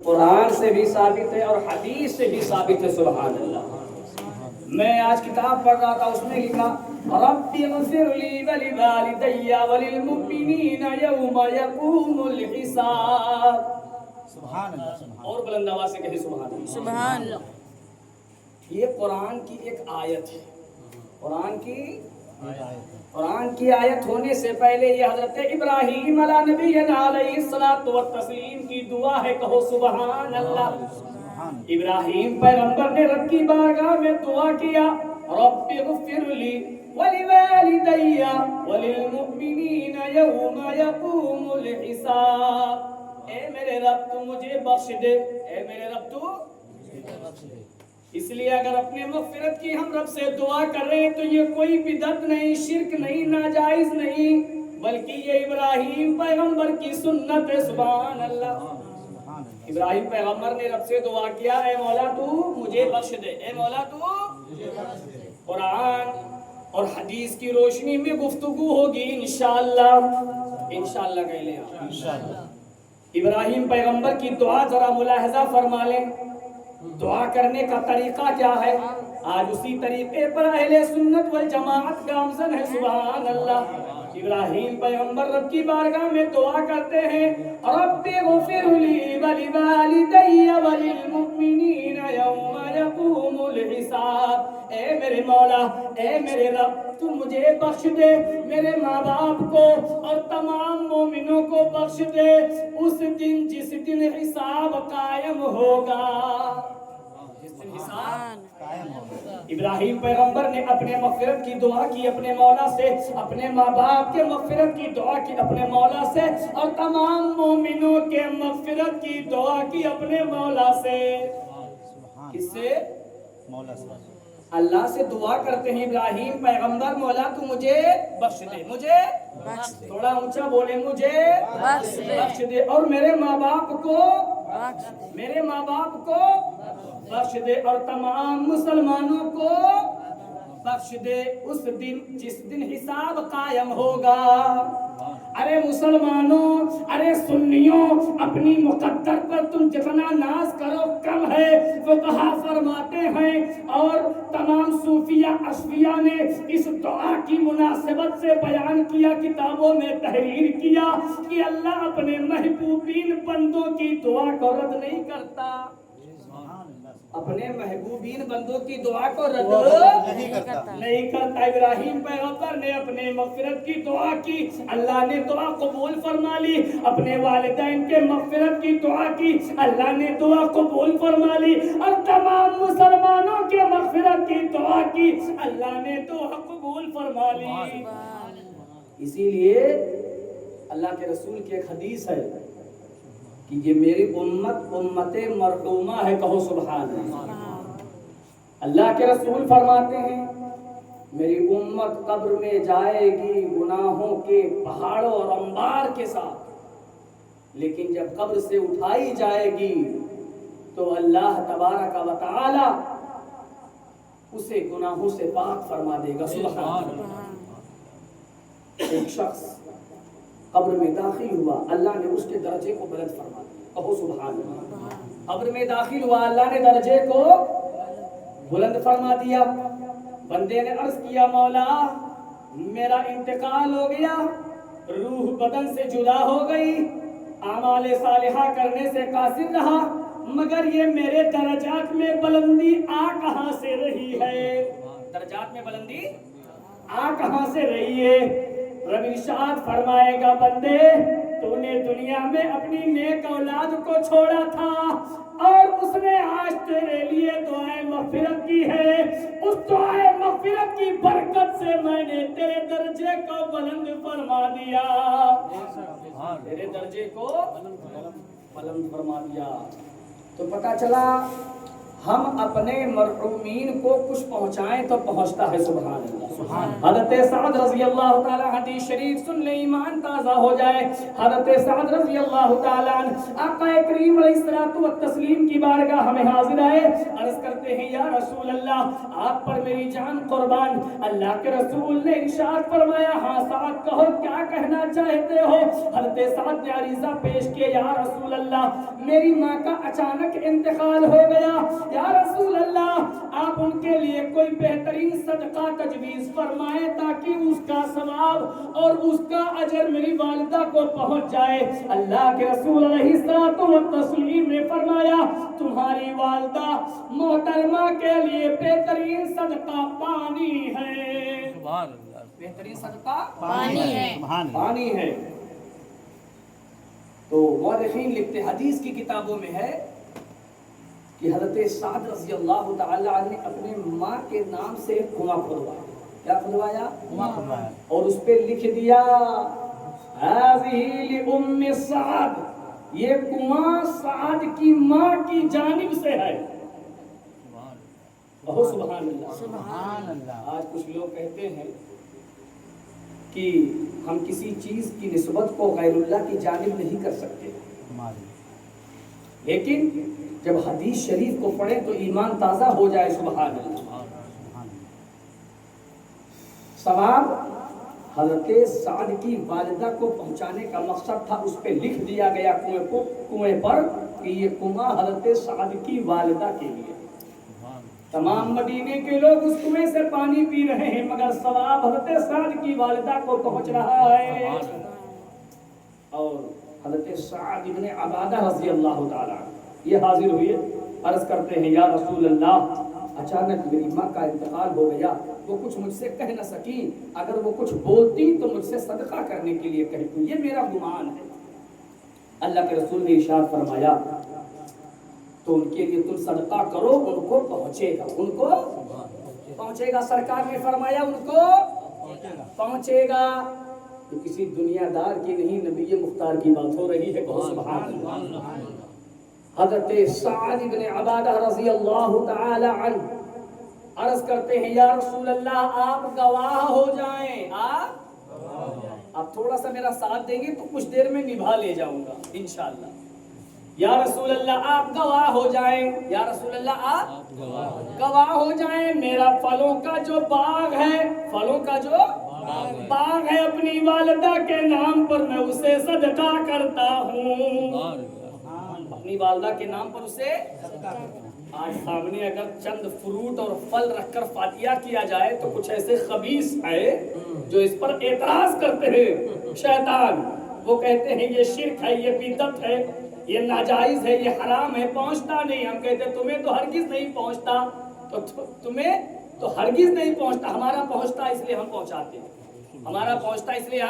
قرآن سے بھی ثابت ہے اور حدیث سے بھی ثابت ہے. سبحان اللہ. میں آج کتاب پڑھ رہا تھا, اس میں لکھا رب اغفر لی ولوالدی وللمؤمنین یوم یقوم الحساب. سبحان اللہ. اور بلند آواز سے کہے سبحان اللہ. سبحان اللہ. یہ قرآن کی ایک آیت ہے. قرآن کی آیت ہونے سے پہلے یہ حضرت ابراہیم علیہ نبینا علیہ الصلوۃ والتسلیم کی دعا ہے. کہو سبحان اللہ. ابراہیم پیغمبر نے رب کی بارگاہ میں دعا کیا رب اغفر لی ولوالدی وللمؤمنین یوم یقوم الحساب. اے میرے رب تو مجھے بخش دے. اے میرے رب تو اس لیے اگر اپنے مغفرت کی ہم رب سے دعا کر رہے ہیں تو یہ کوئی بدعت نہیں, شرک نہیں, ناجائز نہیں, بلکہ یہ ابراہیم پیغمبر کی سنت ہے. سبحان اللہ. ابراہیم پیغمبر نے رب سے دعا کیا اے مولا تو مجھے بخش دے. اے مولا تو قرآن اور حدیث کی روشنی میں گفتگو ہوگی انشاءاللہ. انشاءاللہ کہہ لیں آپ. انشاءاللہ. ابراہیم پیغمبر کی دعا ذرا ملاحظہ فرما لیں. دعا کرنے کا طریقہ کیا ہے؟ آج اسی طریقے پر اہل سنت والجماعت گامزن ہے. سبحان اللہ. ابراہیم پیغمبر رب کی بارگاہ میں دعا کرتے ہیں رب اغفر لی ولوالدی وللمؤمنین یوم یقوم الحساب. اے میرے مولا, اے میرے رب, تو مجھے بخش دے, میرے ماں باپ کو اور تمام مومنوں کو بخش دے اس دن جس دن حساب قائم ہوگا. جس دن حساب ابراہیم پیغمبر نے اپنے مغفرت کی دعا کی اپنے مولا سے, اپنے ماں باپ کے مغفرت کی دعا کی اپنے مولا سے, اور تمام مومنوں کے مغفرت کی دعا کی اپنے مولا سے. کس سے؟ مولا سے. اللہ سے دعا کرتے ہیں ابراہیم پیغمبر مولا تو مجھے بخش دے, مجھے تھوڑا اونچا بولے, مجھے بخش دے, اور میرے ماں باپ کو بخش دے, اور تمام مسلمانوں کو بخش دے اس دن جس دن حساب قائم ہوگا. ارے مسلمانوں, ارے سنیوں, اپنی مقدر پر تم جتنا ناز کرو کم ہے. فقہا فرماتے ہیں اور تمام صوفیہ اشفیاء نے اس دعا کی مناسبت سے بیان کیا, کتابوں میں تحریر کیا کہ اللہ اپنے محبوبین بندوں کی دعا کو رد نہیں کرتا. اپنے محبوبین بندوں کی دعا کو رد نہیں کرتا. ابراہیم پیغمبر نے اپنے مغفرت کی دعا کی, اللہ نے دعا قبول فرما لی. اپنے والدین کے مغفرت کی دعا کی, اللہ نے دعا قبول فرما لی. اور تمام مسلمانوں کے مغفرت کی دعا کی, اللہ نے دعا قبول فرما لی. اسی لیے اللہ کے رسول کی ایک حدیث ہے کہ یہ میری امت امت مرحومہ ہے. کہو سبحان اللہ. اللہ کے رسول فرماتے ہیں میری امت قبر میں جائے گی گناہوں کے پہاڑوں اور انبار کے ساتھ, لیکن جب قبر سے اٹھائی جائے گی تو اللہ تبارک و تعالی اسے گناہوں سے پاک فرما دے گا. سبحان اللہ. ایک شخص قبر میں داخل ہوا, اللہ نے اس کے درجے کو بلند فرما دیا. کہو سبحان اللہ. قبر میں داخل ہوا, اللہ نے درجے کو بلند فرما دیا. بندے نے عرض کیا مولا میرا انتقال ہو گیا, روح بدن سے جدا ہو گئی, اعمال صالحہ کرنے سے قاصر رہا, مگر یہ میرے درجات میں بلندی آ کہاں سے رہی ہے؟ درجات میں بلندی آ کہاں سے رہی ہے؟ رب ارشاد فرمائے گا بندے تو نے دنیا میں اپنی نیک اولاد کو چھوڑا تھا اور اس نے آج تیرے لیے دعائیں مغفرت کی ہے. اس دعائیں مغفرت کی برکت سے میں نے تیرے درجے کو بلند فرما دیا. تیرے درجے کو بلند فرما دیا. تو پتہ چلا ہم اپنے مرحومین کو کچھ پہنچائیں تو پہنچتا ہے. سبحان اللہ. حضرت سعد رضی اللہ تعالی حدیث شریف سن لے ایمان تازہ ہو جائے. حضرت سعد رضی اللہ تعالی عنہ آقا کریم علیہ الصلوۃ والتسلیم کی بارگاہ ہمیں حاضر آئے. عرض کرتے ہیں یا رسول اللہ آپ پر میری جان قربان. اللہ کے رسول نے ارشاد فرمایا ہاں سعد کہو کیا کہنا چاہتے ہو. حضرت سعد نے عریضہ پیش کیا یا رسول اللہ میری ماں کا اچانک انتقال ہو گیا. یا رسول اللہ آپ ان کے لیے کوئی بہترین صدقہ تجویز فرمائیں تاکہ اس کا ثواب اور اس کا اجر میری والدہ کو پہنچ جائے. اللہ کے رسول علیہ الصلوۃ والتسلیم نے فرمایا تمہاری والدہ محترمہ کے لیے بہترین صدقہ پانی ہے. سبحان اللہ. بہترین صدقہ پانی ہے. پانی ہے. تو مورخین لکھتے حدیث کی کتابوں میں ہے کہ حضرت سعد رضی اللہ تعالی عنہ نے اپنے ماں کے نام سے ایک کنواں کھدوایا. کیا کھدوایا؟ کنواں کھدوایا. اور اس پہ لکھ دیا هذه لأم سعد. یہ کنواں سعد کی ماں کی جانب سے ہے. بہت سبحان اللہ. سبحان اللہ. آج کچھ لوگ کہتے ہیں کہ ہم کسی چیز کی نسبت کو غیر اللہ کی جانب نہیں کر سکتے, لیکن جب حدیث شریف کو پڑھیں تو ایمان تازہ ہو جائے. سبحان اللہ. ثواب حضرت سعد کی والدہ کو پہنچانے کا مقصد تھا. اس پہ لکھ دیا گیا کنویں پر کہ یہ کنواں حضرت سعد کی والدہ کے لیے. تمام مدینے کے لوگ اس کنویں سے پانی پی رہے ہیں مگر ثواب حضرت سعد کی والدہ کو پہنچ رہا ہے. اور حضرت سعد ابن عبادہ رضی اللہ تعالی یہ حاضر ہوئے. عرض کرتے ہیں یا رسول اللہ اچانک میری ماں کا انتقال ہو گیا. وہ کچھ مجھ سے کہہ نہ سکی. اگر وہ کچھ بولتی تو مجھ سے صدقہ کرنے کے لیے کہتی. یہ میرا گمان ہے. اللہ کے رسول نے ارشاد فرمایا تو ان کے لیے تم صدقہ کرو ان کو پہنچے گا. ان کو پہنچے گا. سرکار نے فرمایا ان کو پہنچے گا. تو کسی دنیا دار کی نہیں نبی مختار کی بات ہو رہی ہے. بہت سبحان اللہ. حضرت سعد بن عبادہ رضی اللہ تعالی عنہ عرض کرتے ہیں یا رسول اللہ آپ گواہ ہو جائیں. آپ تھوڑا سا میرا ساتھ دیں گے تو کچھ دیر میں نبھا لے جاؤں گا انشاءاللہ. یا رسول اللہ آپ گواہ ہو جائیں. یا رسول اللہ آپ گواہ ہو جائیں. میرا پھلوں کا جو باغ ہے, پھلوں کا جو باغ ہے اپنی والدہ کے نام پر میں اسے صدقہ کرتا ہوں. اپنی والدہ کے نام پر اسے. آج سامنے اگر چند فروٹ اور پھل رکھ کر فاتحہ کیا جائے تو کچھ ایسے خبیث ہے جو اس پر اعتراض کرتے ہیں. شیطان وہ کہتے ہیں یہ شرک ہے, یہ بدعت ہے, یہ ناجائز ہے, یہ حرام ہے, پہنچتا نہیں. ہم کہتے ہیں تمہیں تو ہرگز نہیں پہنچتا, تو تمہیں تو ہرگز نہیں پہنچتا. ہمارا پہنچتا اس لیے ہم پہنچاتے ہیں. ہمارا پہنچتا اس لیے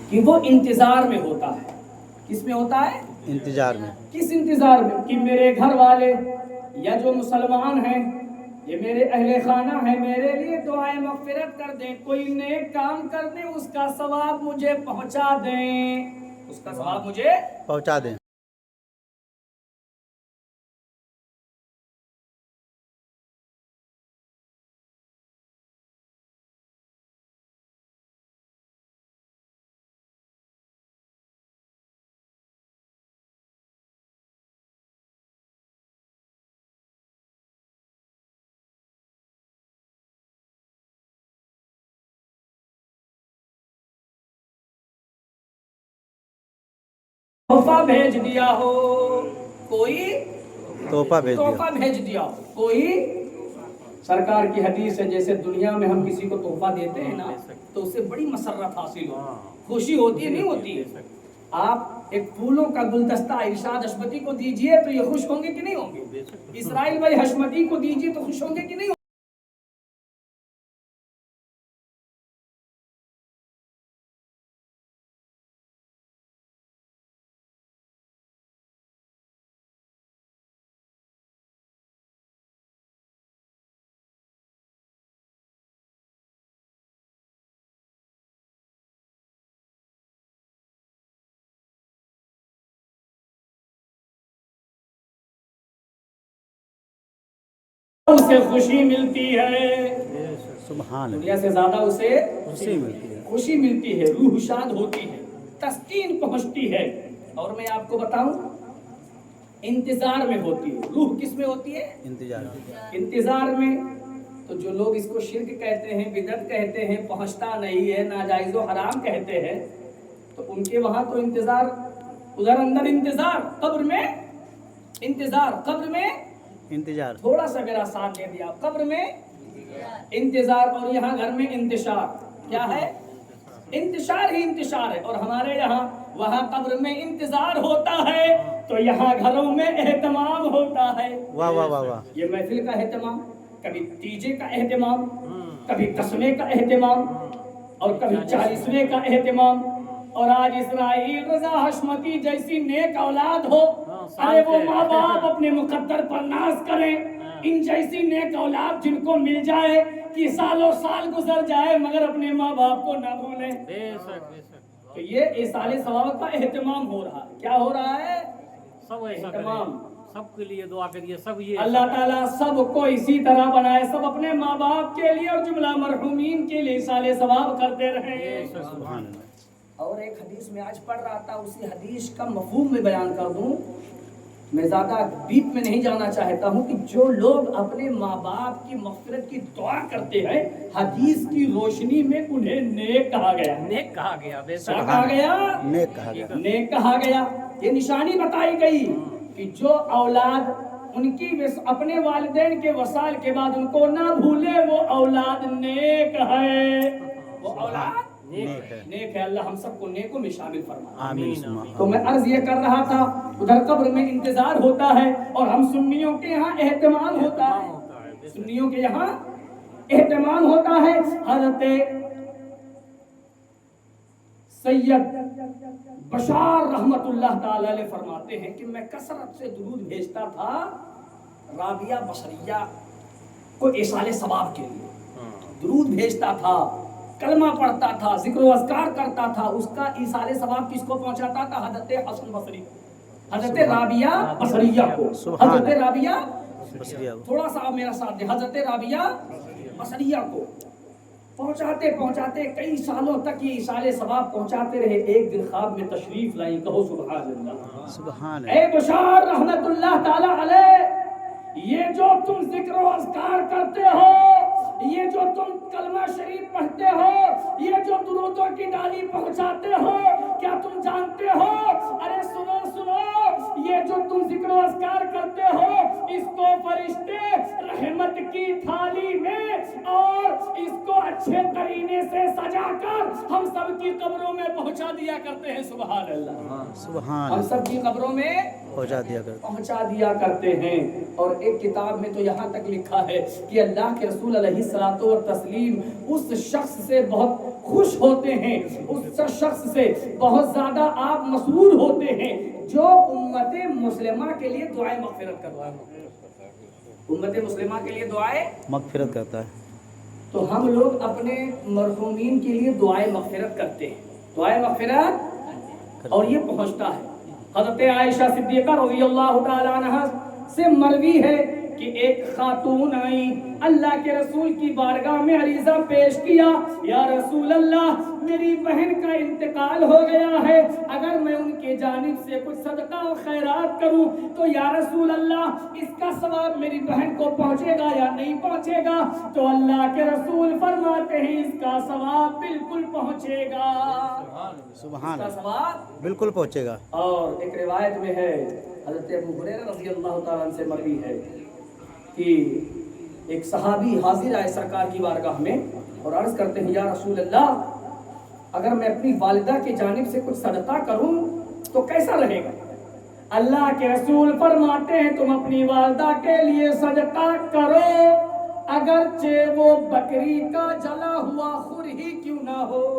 کہ وہ انتظار میں ہوتا ہے. کس میں ہوتا ہے؟ انتظار میں. کس انتظار میں؟ کہ میرے گھر والے یا جو مسلمان ہیں یہ میرے اہل خانہ ہیں میرے لیے دعائیں مغفرت کر دیں, کوئی نیک کام کر دیں, اس کا ثواب مجھے پہنچا دیں. اس کا ثواب مجھے پہنچا دیں. تحفہ بھیج دیا ہو, کوئی تحفہ بھیج دیا ہو. کوئی سرکار کی حدیث ہے جیسے دنیا میں ہم کسی کو تحفہ دیتے ہیں نا تو اسے بڑی مسرت حاصل ہو, خوشی ہوتی ہے نہیں ہوتی ہے. آپ ایک پھولوں کا گلدستہ ارشاد حشمتی کو دیجئے تو یہ خوش ہوں گے کہ نہیں ہوں گے؟ اسرائیل بھائی حشمتی کو دیجئے تو خوش ہوں گے کہ نہیں ہوں گے؟ اسے خوشی ملتی ہے، سبحان دنیا اللہ، سے زیادہ اسے خوشی ملتی ہے، خوشی ملتی ہے، روح شاد ہوتی ہے، تسکین پہنچتی ہے۔ اور میں آپ کو بتاؤں انتظار میں ہوتی ہے، روح کس میں ہوتی ہے؟ انتظار انتظار میں۔ تو جو لوگ اس کو شرک کہتے ہیں، بدعت کہتے ہیں، پہنچتا نہیں ہے، ناجائز و حرام کہتے ہیں، تو ان کے وہاں تو انتظار، ادھر اندر انتظار، قبر میں انتظار، قبر میں انتظار، تھوڑا سا میرا ساتھ دے دیا، قبر میں انتظار، اور یہاں گھر میں انتشار۔ کیا ہے؟ انتشار ہی انتشار ہے۔ اور ہمارے یہاں وہاں قبر میں انتظار ہوتا ہے تو یہاں گھروں میں اہتمام ہوتا ہے۔ واہ واہ واہ واہ، یہ محفل کا اہتمام، کبھی تیجے کا اہتمام، کبھی 10ویں کا اہتمام، اور کبھی 40ویں کا اہتمام۔ اور آج اسرائیل رضا حشمتی جیسی نیک اولاد ہو، ارے وہ ماں باپ اپنے مقدر پر ناز کریں، ان جیسی نیک اولاد جن کو مل جائے کہ سالوں سال گزر جائے مگر اپنے ماں باپ کو نہ بھولیں۔ تو یہ ایصال ثواب کا اہتمام ہو رہا ہے۔ کیا ہو رہا ہے؟ سب ایسا اہتمام۔ کریں، سب کے لیے دعا کریے، سب یہ اللہ تعالیٰ سب کو اسی طرح بنائے، سب اپنے ماں باپ کے لیے اور جملہ مرحومین کے لیے ایصال ثواب کرتے رہیں۔ سبحان اللہ، اور ایک حدیث میں آج پڑھ رہا تھا، اسی حدیث کا مفہوم میں بیان کر دوں، میں زیادہ ڈیپ میں نہیں جانا چاہتا ہوں، کہ جو لوگ اپنے ماں باپ کی مغفرت کی دعا کرتے ہیں، حدیث کی روشنی میں انہیں نیک کہا گیا۔ نیک کہا گیا، بے کیا شک کہا گیا؟ نیک کہا گیا، نیک کہا گیا۔ یہ نشانی بتائی گئی کہ جو اولاد ان کی اپنے والدین کے وصال کے بعد ان کو نہ بھولے، وہ اولاد نیک ہے، وہ اولاد نیک ہے، نیک ہے۔ اللہ ہم سب کو نیکوں میں شامل فرمائے۔ آمین ثم تو میں عرض یہ کر رہا تھا، ادھر قبر میں انتظار ہوتا ہے اور ہم سنیوں کے یہاں اہتمام ہوتا ہے، سنیوں کے یہاں اہتمام ہوتا ہے۔ حضرت سید بشار رحمت اللہ تعالی علیہ فرماتے ہیں کہ میں کثرت سے درود بھیجتا تھا رابعہ بصریہ کو ایصال ثواب کے لیے، درود بھیجتا تھا، کلمہ پڑھتا تھا، ذکر و اذکار کرتا تھا، اس کا ایصال ثواب کس کو پہنچاتا تھا؟ حضرت حسن بصری، حضرت رابعہ بصریہ کو، حضرت رابعہ بصریہ، تھوڑا سا آپ میرا ساتھ دیں، حضرت رابعہ بصریہ کو پہنچاتے پہنچاتے کئی سالوں تک یہ ایصال ثواب پہنچاتے رہے۔ ایک دن خواب میں تشریف لائیں، کہو سبحان اللہ، سبحان اے اللہ، بشار رحمت اللہ تعالی علیہ، یہ جو تم ذکر و اذکار کرتے ہو، یہ جو تم کلمہ شریف پڑھتے ہو، یہ جو درودوں کی ڈالی پہنچاتے ہو، کیا تم جانتے ہو؟ ارے سنو سنو، یہ جو تم ذکر و اذکار کرتے ہو، اس کو فرشتے رحمت کی تھالی میں اور اس کو اچھے قرینے سے سجا کر ہم سب کی قبروں میں پہنچا دیا کرتے ہیں۔ سبحان اللہ، سبحان ہم اللہ، سب کی قبروں میں پہنچا دیا کر، پہنچا دیا کرتے ہیں۔ اور ایک کتاب میں تو یہاں تک لکھا ہے کہ اللہ کے رسول علیہ الصلوۃ والتسلیم اس شخص سے بہت خوش ہوتے ہیں، اس شخص سے بہت زیادہ آپ مسرور ہوتے ہیں جو امت مسلمہ کے لیے دعائیں مغفرت کرتا ہے، امت مسلمہ کے لیے دعائیں۔ مغفرت کرتا ہے، تو ہم لوگ اپنے مرحومین کے لیے دعائیں مغفرت کرتے ہیں، دعائیں مغفرت، اور یہ پہنچتا ہے۔ حضرت عائشہ صدیقہ رضی اللہ تعالی عنہا سے مروی ہے کہ ایک خاتون آئی، اللہ کے رسول کی بارگاہ میں عریضہ پیش کیا، یا رسول اللہ میری بہن کا انتقال ہو گیا ہے، اگر میں ان کی جانب سے کچھ صدقہ و خیرات کروں تو یا رسول اللہ اس کا ثواب میری بہن کو پہنچے گا یا نہیں پہنچے گا؟ تو اللہ کے رسول فرماتے ہیں اس کا ثواب بالکل پہنچے گا، سبحان اس کا اللہ، ثواب بالکل پہنچے گا۔ اور ایک روایت میں ہے حضرت ابو ہریرہ رضی اللہ تعالیٰ عنہ سے مروی ہے کہ ایک صحابی حاضر آئے سرکار کی بارگاہ میں اور عرض کرتے ہیں یا رسول اللہ اگر میں اپنی والدہ کی جانب سے کچھ صدقہ کروں تو کیسا رہے گا؟ اللہ کے رسول فرماتے ہیں تم اپنی والدہ کے لیے صدقہ کرو اگرچہ وہ بکری کا جلا ہوا خر ہی کیوں نہ ہو.